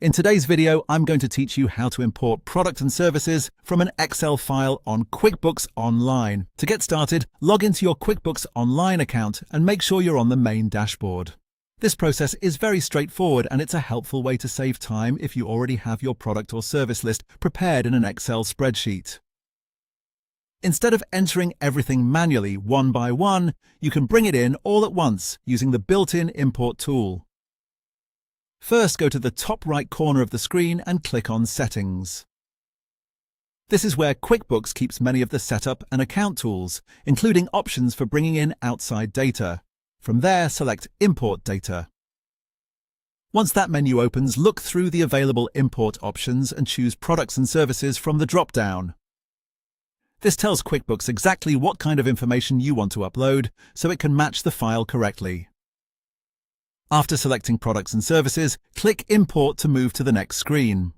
In today's video, I'm going to teach you how to import products and services from an Excel file on QuickBooks Online. To get started, log into your QuickBooks Online account and make sure you're on the main dashboard. This process is very straightforward and it's a helpful way to save time if you already have your product or service list prepared in an Excel spreadsheet. Instead of entering everything manually one by one, you can bring it in all at once using the built-in import tool. First, go to the top right corner of the screen and click on Settings. This is where QuickBooks keeps many of the setup and account tools, including options for bringing in outside data. From there, select Import Data. Once that menu opens, look through the available import options and choose Products and Services from the drop-down. This tells QuickBooks exactly what kind of information you want to upload, so it can match the file correctly. After selecting Products and Services, click Import to move to the next screen.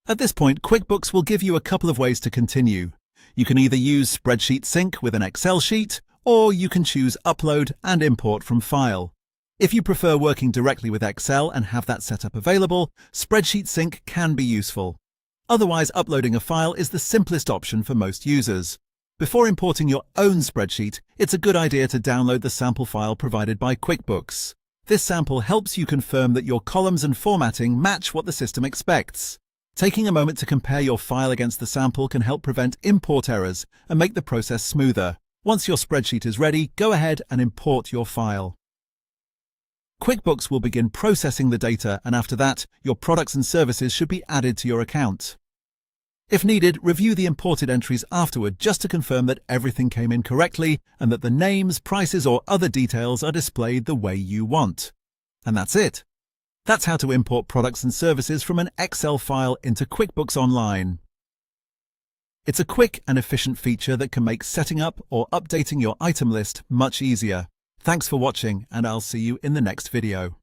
At this point, QuickBooks will give you a couple of ways to continue. You can either use Spreadsheet Sync with an Excel sheet, or you can choose Upload and Import from File. If you prefer working directly with Excel and have that setup available, Spreadsheet Sync can be useful. Otherwise, uploading a file is the simplest option for most users. Before importing your own spreadsheet, it's a good idea to download the sample file provided by QuickBooks. This sample helps you confirm that your columns and formatting match what the system expects. Taking a moment to compare your file against the sample can help prevent import errors and make the process smoother. Once your spreadsheet is ready, go ahead and import your file. QuickBooks will begin processing the data, and after that, your products and services should be added to your account. If needed, review the imported entries afterward just to confirm that everything came in correctly and that the names, prices, or other details are displayed the way you want. And that's it. That's how to import products and services from an Excel file into QuickBooks Online. It's a quick and efficient feature that can make setting up or updating your item list much easier. Thanks for watching, and I'll see you in the next video.